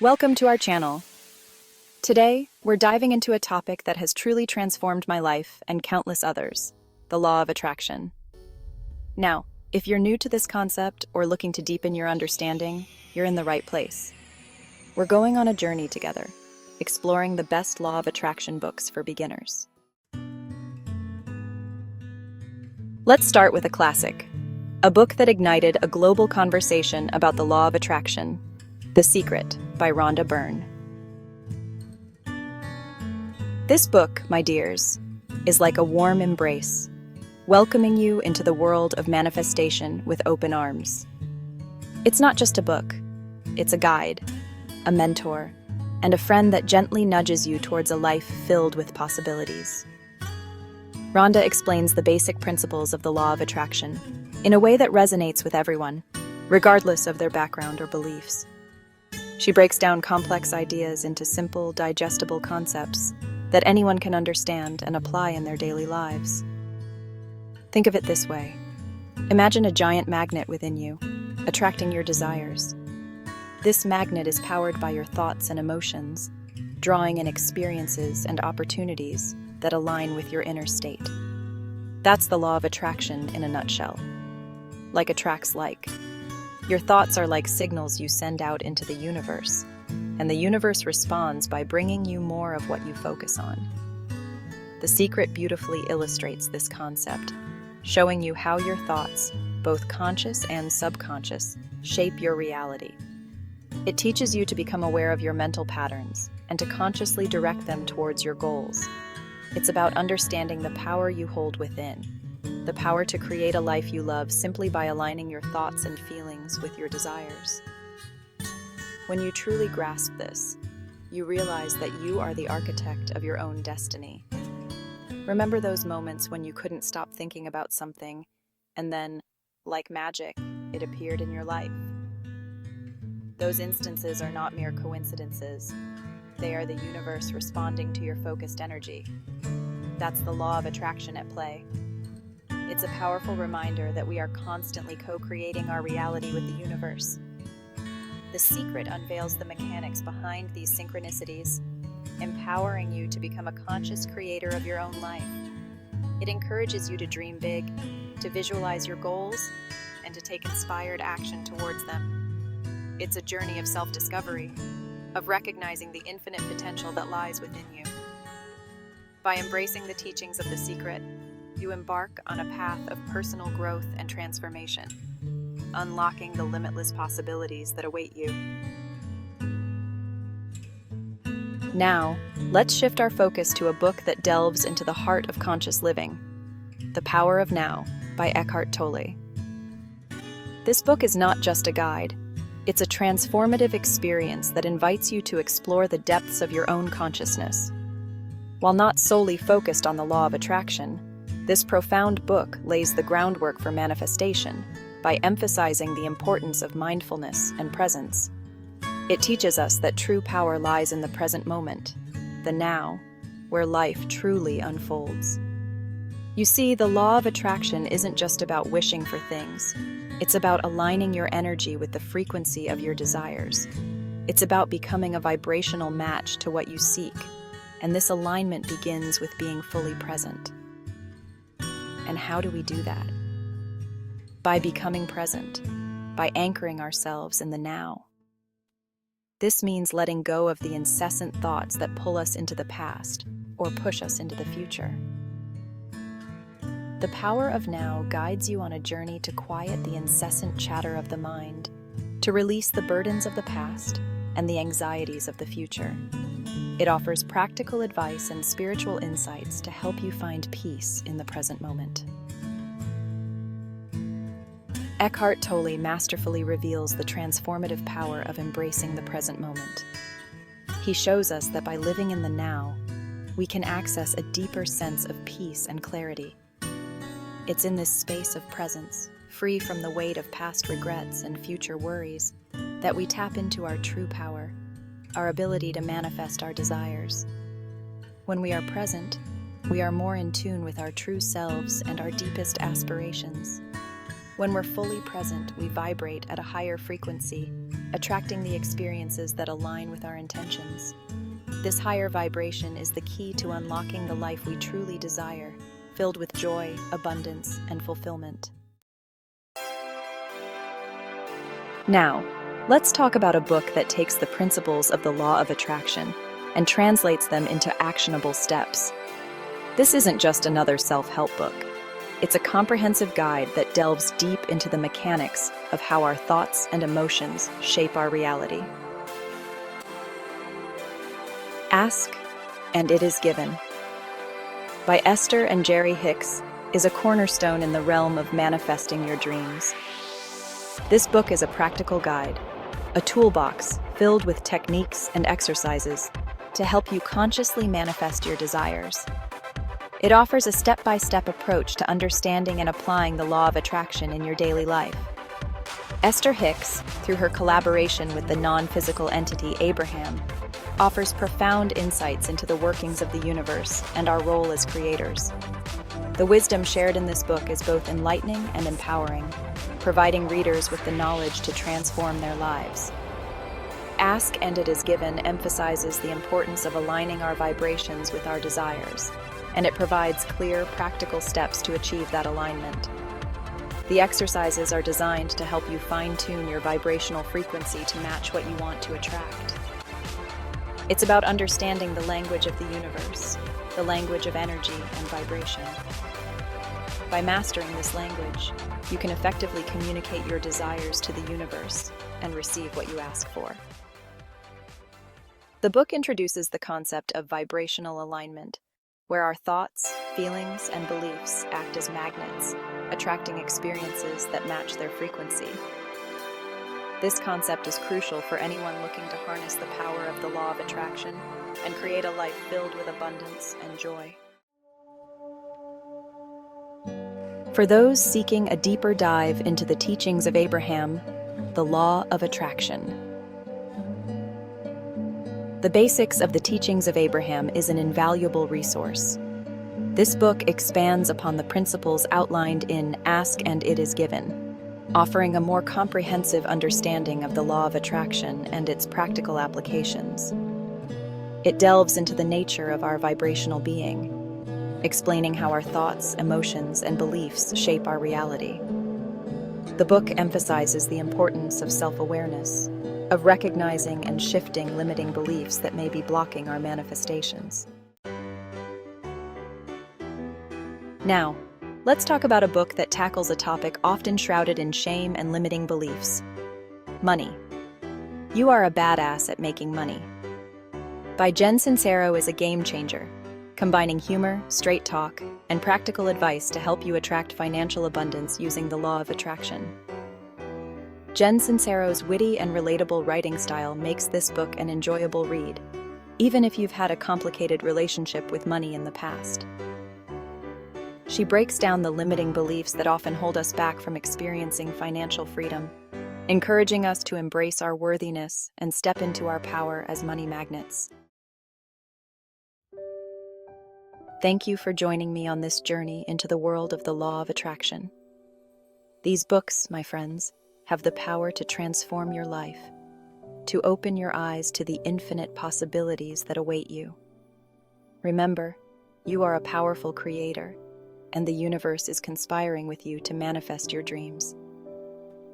Welcome to our channel. Today, we're diving into a topic that has truly transformed my life and countless others, the law of attraction. Now, if you're new to this concept or looking to deepen your understanding, you're in the right place. We're going on a journey together, exploring the best law of attraction books for beginners. Let's start with a classic, a book that ignited a global conversation about the law of attraction, The Secret by Rhonda Byrne. This book, my dears, is like a warm embrace, welcoming you into the world of manifestation with open arms. It's not just a book, it's a guide, a mentor, and a friend that gently nudges you towards a life filled with possibilities. Rhonda explains the basic principles of the law of attraction in a way that resonates with everyone, regardless of their background or beliefs. She breaks down complex ideas into simple, digestible concepts that anyone can understand and apply in their daily lives. Think of it this way. Imagine a giant magnet within you, attracting your desires. This magnet is powered by your thoughts and emotions, drawing in experiences and opportunities that align with your inner state. That's the law of attraction in a nutshell. Like attracts like. Your thoughts are like signals you send out into the universe, and the universe responds by bringing you more of what you focus on. The Secret beautifully illustrates this concept, showing you how your thoughts, both conscious and subconscious, shape your reality. It teaches you to become aware of your mental patterns and to consciously direct them towards your goals. It's about understanding the power you hold within, the power to create a life you love simply by aligning your thoughts and feelings with your desires. When you truly grasp this, you realize that you are the architect of your own destiny. Remember those moments when you couldn't stop thinking about something, and then, like magic, it appeared in your life? Those instances are not mere coincidences. They are the universe responding to your focused energy. That's the law of attraction at play. It's a powerful reminder that we are constantly co-creating our reality with the universe. The Secret unveils the mechanics behind these synchronicities, empowering you to become a conscious creator of your own life. It encourages you to dream big, to visualize your goals, and to take inspired action towards them. It's a journey of self-discovery, of recognizing the infinite potential that lies within you. By embracing the teachings of The Secret, you embark on a path of personal growth and transformation, unlocking the limitless possibilities that await you. Now, let's shift our focus to a book that delves into the heart of conscious living, The Power of Now by Eckhart Tolle. This book is not just a guide. It's a transformative experience that invites you to explore the depths of your own consciousness. While not solely focused on the law of attraction, this profound book lays the groundwork for manifestation by emphasizing the importance of mindfulness and presence. It teaches us that true power lies in the present moment, the now, where life truly unfolds. You see, the law of attraction isn't just about wishing for things. It's about aligning your energy with the frequency of your desires. It's about becoming a vibrational match to what you seek, and this alignment begins with being fully present. And how do we do that? By becoming present, by anchoring ourselves in the now. This means letting go of the incessant thoughts that pull us into the past or push us into the future. The Power of Now guides you on a journey to quiet the incessant chatter of the mind, to release the burdens of the past and the anxieties of the future. It offers practical advice and spiritual insights to help you find peace in the present moment. Eckhart Tolle masterfully reveals the transformative power of embracing the present moment. He shows us that by living in the now, we can access a deeper sense of peace and clarity. It's in this space of presence, free from the weight of past regrets and future worries, that we tap into our true power, our ability to manifest our desires. When we are present, we are more in tune with our true selves and our deepest aspirations. When we're fully present, we vibrate at a higher frequency, attracting the experiences that align with our intentions. This higher vibration is the key to unlocking the life we truly desire, filled with joy, abundance, and fulfillment. Now, let's talk about a book that takes the principles of the law of attraction and translates them into actionable steps. This isn't just another self-help book. It's a comprehensive guide that delves deep into the mechanics of how our thoughts and emotions shape our reality. Ask, and It Is Given, by Esther and Hicks, is a cornerstone in the realm of manifesting your dreams. This book is a practical guide, a toolbox filled with techniques and exercises to help you consciously manifest your desires. It offers a step-by-step approach to understanding and applying the law of attraction in your daily life. Esther Hicks, through her collaboration with the non-physical entity Abraham, offers profound insights into the workings of the universe and our role as creators. The wisdom shared in this book is both enlightening and empowering, providing readers with the knowledge to transform their lives. Ask and It Is Given emphasizes the importance of aligning our vibrations with our desires, and it provides clear, practical steps to achieve that alignment. The exercises are designed to help you fine-tune your vibrational frequency to match what you want to attract. It's about understanding the language of the universe, the language of energy and vibration. By mastering this language, you can effectively communicate your desires to the universe and receive what you ask for. The book introduces the concept of vibrational alignment, where our thoughts, feelings, and beliefs act as magnets, attracting experiences that match their frequency. This concept is crucial for anyone looking to harness the power of the law of attraction and create a life filled with abundance and joy. For those seeking a deeper dive into the teachings of Abraham, the law of attraction. The Basics of the Teachings of Abraham is an invaluable resource. This book expands upon the principles outlined in Ask and It Is Given, offering a more comprehensive understanding of the law of attraction and its practical applications. It delves into the nature of our vibrational being, explaining how our thoughts, emotions, and beliefs shape our reality. The book emphasizes the importance of self-awareness, of recognizing and shifting limiting beliefs that may be blocking our manifestations. Now, let's talk about a book that tackles a topic often shrouded in shame and limiting beliefs: money. You Are a Badass at Making Money, by Sincero, is a game changer, combining humor, straight talk, and practical advice to help you attract financial abundance using the law of attraction. Sincero's witty and relatable writing style makes this book an enjoyable read, even if you've had a complicated relationship with money in the past. She breaks down the limiting beliefs that often hold us back from experiencing financial freedom, encouraging us to embrace our worthiness and step into our power as money magnets. Thank you for joining me on this journey into the world of the law of attraction. These books, my friends, have the power to transform your life, to open your eyes to the infinite possibilities that await you. Remember, you are a powerful creator, and the universe is conspiring with you to manifest your dreams.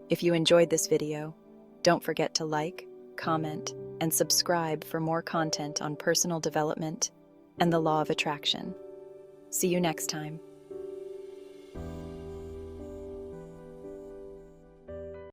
If you enjoyed this video, don't forget to like, comment, and subscribe for more content on personal development and the law of attraction. See you next time.